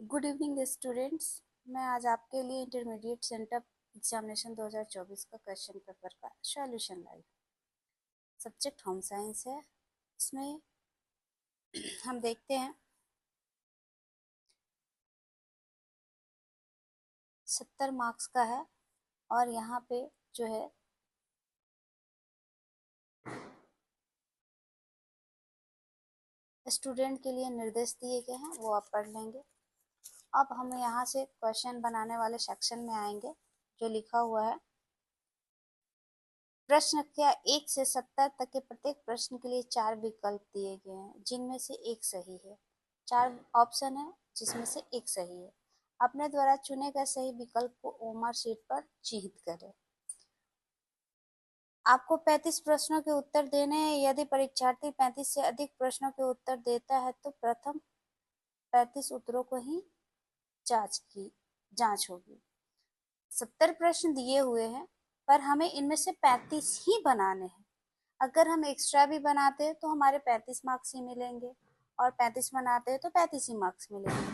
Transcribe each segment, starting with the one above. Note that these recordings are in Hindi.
Good evening students. मैं आज आपके लिए इंटरमीडिएट सेंटअप एग्जामिनेशन 2024 का क्वेश्चन पेपर का सॉल्यूशन लाई। सब्जेक्ट होम साइंस है। इसमें हम देखते हैं 70 मार्क्स का है और यहाँ पे जो है स्टूडेंट के लिए निर्देश दिए गए हैं, वो आप पढ़ लेंगे। अब हम यहाँ से क्वेश्चन बनाने वाले सेक्शन में आएंगे जो लिखा हुआ है। प्रश्न संख्या 1 से 70 तक के प्रत्येक प्रश्न के लिए 4 विकल्प दिए गए हैं, जिनमें से एक सही है। 4 ऑप्शन है जिसमें से एक सही है। अपने द्वारा चुने गए सही विकल्प को ओमर शीट पर चिह्नित करें। आपको 35 प्रश्नों के उत्तर देने हैं। यदि परीक्षार्थी 35 से अधिक प्रश्नों के उत्तर देता है तो प्रथम 35 उत्तरों को ही जांच होगी। 70 प्रश्न दिए हुए हैं पर हमें इनमें से 35 ही बनाने हैं। अगर हम एक्स्ट्रा भी बनाते हैं तो हमारे 35 मार्क्स ही मिलेंगे और 35 बनाते हैं तो 35 ही मार्क्स मिलेंगे।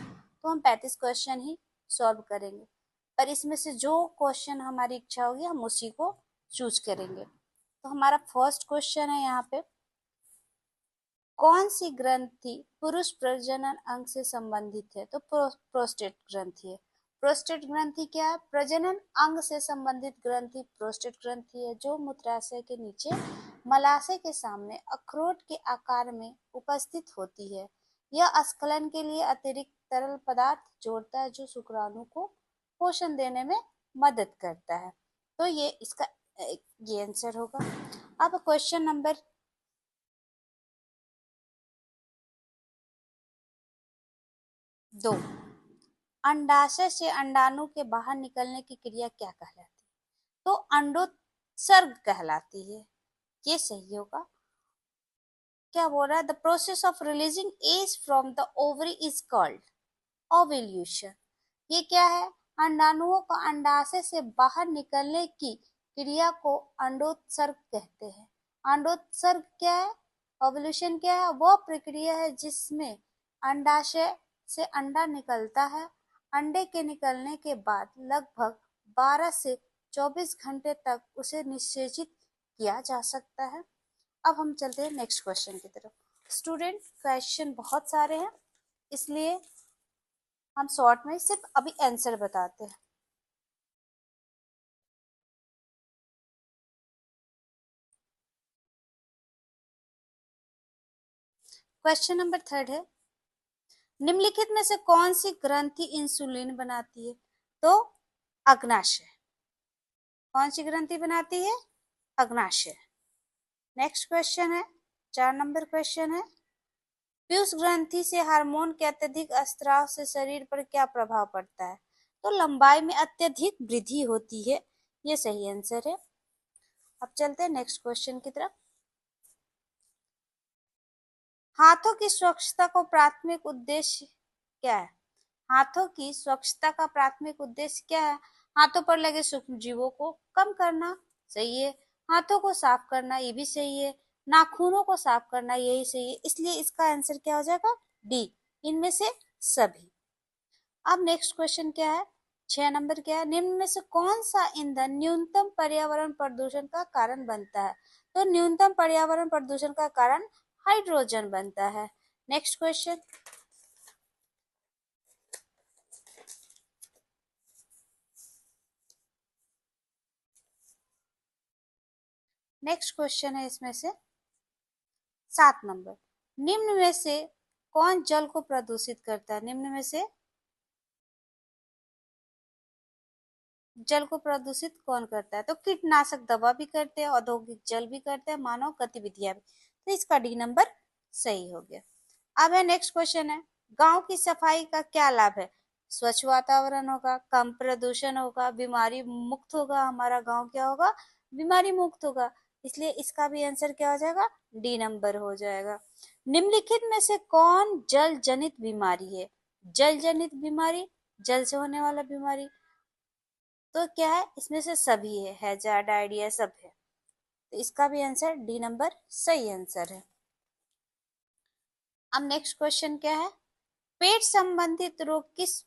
तो हम 35 क्वेश्चन ही सॉल्व करेंगे, पर इसमें से जो क्वेश्चन हमारी इच्छा होगी हम उसी को चूज करेंगे। तो हमारा फर्स्ट क्वेश्चन है यहाँ पे, कौन सी ग्रंथि पुरुष प्रजनन अंग से संबंधित है? तो प्रोस्टेट ग्रंथि है। प्रोस्टेट ग्रंथि क्या है? प्रजनन अंग से संबंधित ग्रंथि प्रोस्टेट ग्रंथि है, जो मूत्राशय के नीचे मलाशय के सामने अखरोट के आकार में उपस्थित होती है। यह स्खलन के लिए अतिरिक्त तरल पदार्थ जोड़ता है, जो शुक्राणु को पोषण देने में मदद करता है। तो ये इसका ये आंसर होगा। अब क्वेश्चन नंबर 2, अंडाशय से अंडाणु के बाहर निकलने की क्रिया क्या कहलाती है? तो अंडोत्सर्ग कहलाती है। ये सही होगा। क्या बोल रहा है? The process of releasing egg from the ovary is called ovulation. ये क्या है? अंडाणुओं का अंडाशय से बाहर निकलने की क्रिया को अंडोत्सर्ग कहते हैं। अंडोत्सर्ग क्या है? ओव्यूलेशन क्या है? वो प्रक्रिया है जिसमें अंडाशय से अंडा निकलता है। अंडे के निकलने के बाद लगभग 12 से 24 घंटे तक उसे निषेचित किया जा सकता है। अब हम चलते हैं नेक्स्ट क्वेश्चन की तरफ। स्टूडेंट, क्वेश्चन बहुत सारे हैं, इसलिए हम शॉर्ट में सिर्फ अभी आंसर बताते हैं। क्वेश्चन नंबर 3 है, निम्नलिखित में से कौन सी ग्रंथि इंसुलिन बनाती है? तो अग्नाशय। कौन सी ग्रंथि बनाती है? अग्नाशय। नेक्स्ट क्वेश्चन है, 4 नंबर क्वेश्चन है, पीयूष ग्रंथि से हार्मोन के अत्यधिक स्त्राव से शरीर पर क्या प्रभाव पड़ता है? तो लंबाई में अत्यधिक वृद्धि होती है। ये सही आंसर है। अब चलते हैं नेक्स्ट क्वेश्चन की तरफ। हाथों की स्वच्छता को प्राथमिक उद्देश्य क्या है? हाथों की स्वच्छता का प्राथमिक उद्देश्य क्या है? हाथों पर लगे सूक्ष्म जीवों को कम करना, सही है। हाथों को साफ करना, ये भी सही है। नाखूनों को साफ करना, यही सही है। इसलिए इसका आंसर क्या हो जाएगा? डी, इनमें से सभी। अब नेक्स्ट क्वेश्चन क्या है? 6 नंबर क्या है, निम्न में से कौन सा ईंधन न्यूनतम पर्यावरण प्रदूषण का कारण बनता है? तो न्यूनतम पर्यावरण प्रदूषण का कारण हाइड्रोजन बनता है। नेक्स्ट क्वेश्चन, नेक्स्ट क्वेश्चन है इसमें से 7 नंबर, निम्न में से कौन जल को प्रदूषित करता है? निम्न में से जल को प्रदूषित कौन करता है? तो कीटनाशक दवा भी करते हैं, औद्योगिक जल भी करते हैं, मानव गतिविधियां भी। तो इसका डी नंबर सही हो गया। अब है नेक्स्ट क्वेश्चन है, गांव की सफाई का क्या लाभ है? स्वच्छ वातावरण होगा, कम प्रदूषण होगा, बीमारी मुक्त होगा। हमारा गांव क्या होगा? बीमारी मुक्त होगा। इसलिए इसका भी आंसर क्या हो जाएगा? डी नंबर हो जाएगा। निम्नलिखित में से कौन जल जनित बीमारी है? जल जनित बीमारी, जल से होने वाला बीमारी। तो क्या है? इसमें से सभी है, हैजा, डायरिया, सब है। तो इसका भी आंसर डी नंबर सही आंसर है। अब नेक्स्ट क्वेश्चन क्या है, पेट संबंधित रोग किस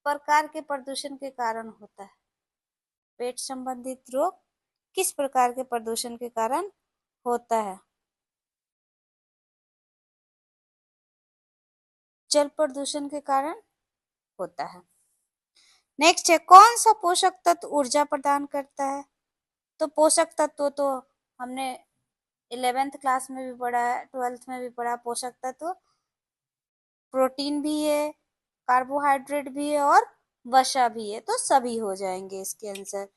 प्रकार के प्रदूषण के कारण होता है? पेट संबंधित रोग किस प्रकार के प्रदूषण के कारण होता है? जल प्रदूषण के कारण होता है। नेक्स्ट है, कौन सा पोषक तत्व ऊर्जा प्रदान करता है? तो पोषक तत्व तो हमने 11th क्लास में भी पढ़ा है, 12th में भी पढ़ा। पोषक तत्व प्रोटीन भी है, कार्बोहाइड्रेट भी है और वसा भी है, तो सभी हो जाएंगे इसके आंसर।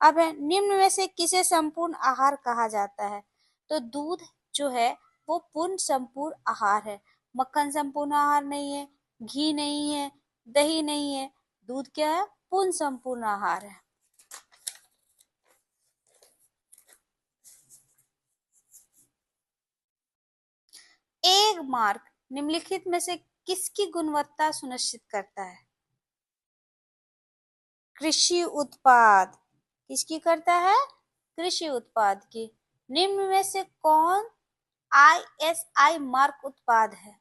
अब है, निम्न में से किसे संपूर्ण आहार कहा जाता है? तो दूध जो है वो पूर्ण संपूर्ण आहार है। मक्खन संपूर्ण आहार नहीं है, घी नहीं है, दही नहीं है, दूध क्या है? पूर्ण संपूर्ण आहार है। एक मार्क निम्नलिखित में से किसकी गुणवत्ता सुनिश्चित करता है? कृषि उत्पाद। किसकी करता है? कृषि उत्पाद की। निम्न में से कौन ISI मार्क उत्पाद है?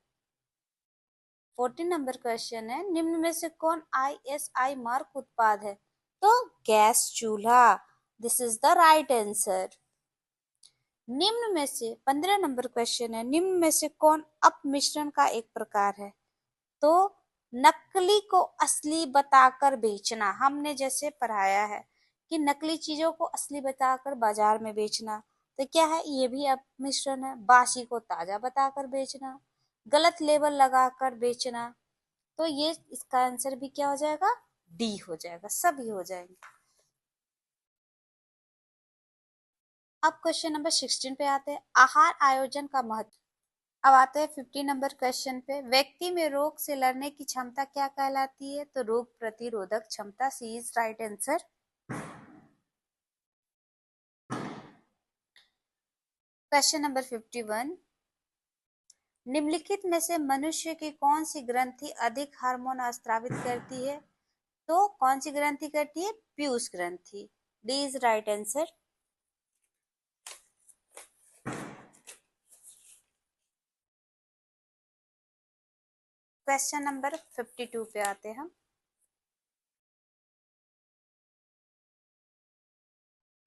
14 नंबर क्वेश्चन है, निम्न में से कौन ISI मार्क उत्पाद है? तो गैस चूल्हा। This is the right answer. निम्न में से 15 नंबर क्वेश्चन है, निम्न में से कौन अपमिश्रण का एक प्रकार है? तो नकली को असली बताकर बेचना। हमने जैसे पढ़ाया है कि नकली चीजों को असली बताकर बाजार में बेचना, तो क्या है? ये भी अपमिश्रण है। बासी को ताजा बताकर बेचना, गलत लेबल लगाकर बेचना, तो ये इसका आंसर भी क्या हो जाएगा? डी हो जाएगा, सभी हो जाएंगे। अब क्वेश्चन नंबर 16 पे आते हैं, आहार आयोजन का महत्व। अब आते हैं 50 नंबर क्वेश्चन पे, व्यक्ति में रोग से लड़ने की क्षमता क्या कहलाती है? तो रोग प्रतिरोधक क्षमता। C is right answer. Question number 51, निम्नलिखित में से मनुष्य की कौन सी ग्रंथि अधिक हार्मोन स्रावित करती है? तो कौन सी ग्रंथि करती है? पीयूष ग्रंथि। D is right answer. Question number 52 पे आते हैं हम।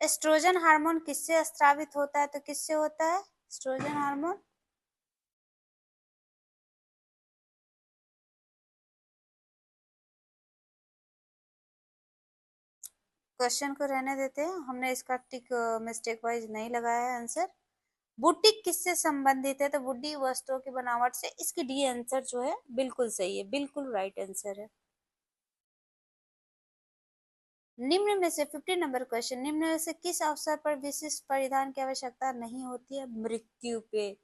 एस्ट्रोजन हार्मोन किससे स्रावित होता है? तो किससे होता है एस्ट्रोजन हार्मोन? क्वेश्चन को रहने देते हैं, हमने इसका टिक मिस्टेक वाइज नहीं लगाया है आंसर। वुडी किससे संबंधित है? तो वुडी वस्तुओं की बनावट से। इसकी डी आंसर जो है बिल्कुल सही है, बिल्कुल राइट आंसर है। निम्न में से 50 नंबर क्वेश्चन, निम्न में से किस अवसर पर विशिष्ट परिधान की आवश्यकता नहीं होती है? मृत्यु पे।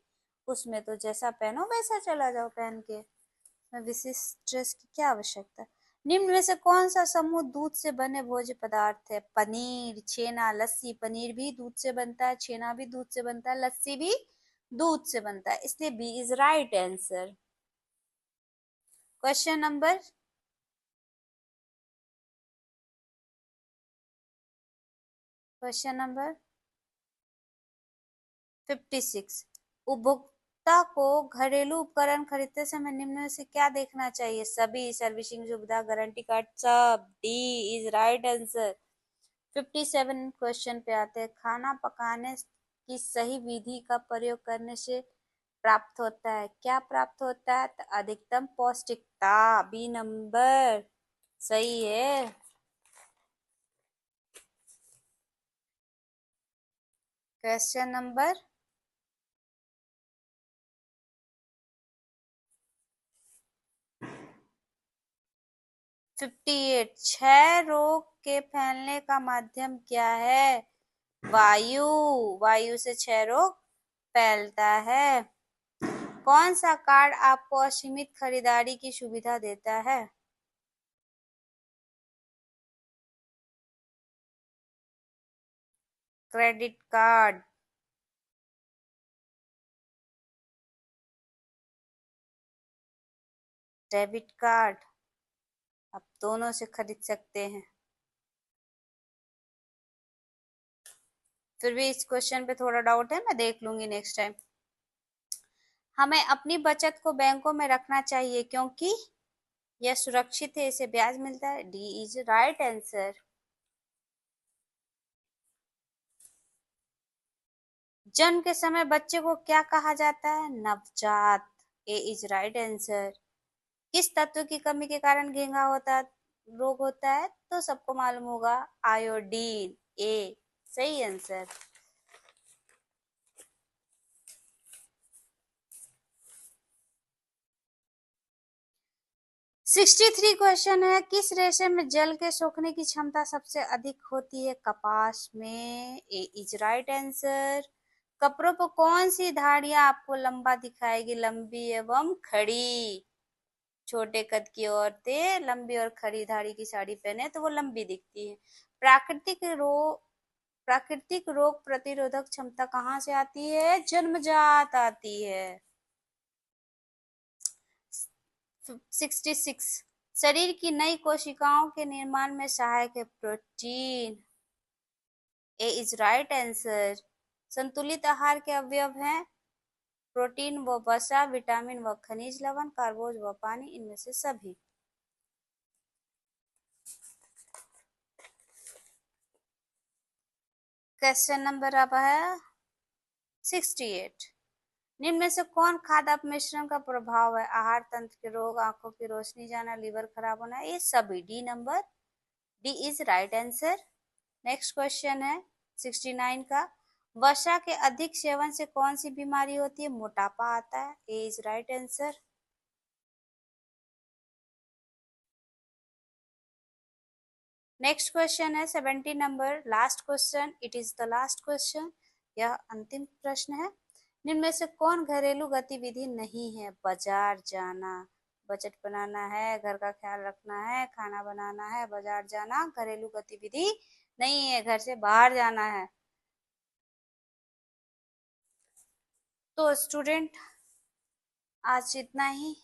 उसमें तो जैसा पहनो वैसा चला जाओ पहन के, विशिष्ट ड्रेस की क्या आवश्यकता है? निम्न में से कौन सा समूह दूध से बने भोज्य पदार्थ है? पनीर, छेना, लस्सी। पनीर भी दूध से बनता है, छेना भी दूध से बनता है, लस्सी भी दूध से बनता है, इसलिए B is right answer. Question number 56, उपभोक्ता को घरेलू उपकरण खरीदते समय निम्न में से क्या देखना चाहिए? सभी, सर्विसिंग सुविधा, गारंटी कार्ड, सब। D is right answer. 57 question पे आते हैं, खाना पकाने की सही विधि का प्रयोग करने से प्राप्त होता है, क्या प्राप्त होता है? तो अधिकतम पौष्टिकता। बी नंबर सही है। क्वेश्चन नंबर 58, क्षय रोग के फैलने का माध्यम क्या है? वायु। वायु से क्षय रोग फैलता है। कौन सा कार्ड आपको असीमित खरीदारी की सुविधा देता है? Credit card. Debit card. आप दोनों से खरीद सकते हैं। फिर भी इस क्वेश्चन पे थोड़ा डाउट है, मैं देख लूंगी नेक्स्ट टाइम। हमें अपनी बचत को बैंकों में रखना चाहिए क्योंकि यह सुरक्षित है, इसे ब्याज मिलता है। D is right answer. जन्म के समय बच्चे को क्या कहा जाता है? नवजात। ए इज राइट आंसर। किस तत्व की कमी के कारण घेंघा होता रोग होता है? तो सबको मालूम होगा, आयोडीन। ए सही आंसर। 63 क्वेश्चन है, किस रेशे में जल के सोखने की क्षमता सबसे अधिक होती है? कपास में। ए इज राइट आंसर। कपड़ों पर कौन सी धारियां आपको लंबा दिखाएगी? लंबी एवं खड़ी। छोटे कद की औरतें लंबी और खड़ी धारी की साड़ी पहने तो वो लंबी दिखती है। प्राकृतिक रोग प्रतिरोधक क्षमता कहाँ से आती है? जन्मजात आती है। 66 शरीर की नई कोशिकाओं के निर्माण में सहायक है protein. A is right answer. संतुलित आहार के अवयव हैं प्रोटीन व वसा, विटामिन व खनिज लवण, कार्बोज व पानी, इनमें से सभी। क्वेश्चन नंबर अब है 68। निम्न में से कौन खाद्य अपमिश्रण का प्रभाव है? आहार तंत्र के रोग, आंखों की रोशनी जाना, लीवर खराब होना, ये सभी। D number. D is right answer. Next question है 69 का। वसा के अधिक सेवन से कौन सी बीमारी होती है? मोटापा आता है। A is right answer. Next question है 70 number, last question. It is the last question. यह अंतिम प्रश्न है। निम्न में से कौन घरेलू गतिविधि नहीं है? बाजार जाना। बजट बनाना है, घर का ख्याल रखना है, खाना बनाना है, बाजार जाना घरेलू गतिविधि नहीं है, घर से बाहर जाना है। तो स्टूडेंट आज इतना ही।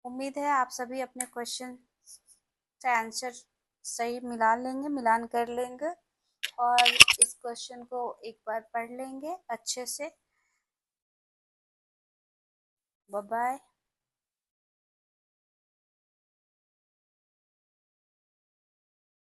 उम्मीद है आप सभी अपने क्वेश्चन से आंसर सही मिलान कर लेंगे और इस क्वेश्चन को एक बार पढ़ लेंगे अच्छे से। Bye bye.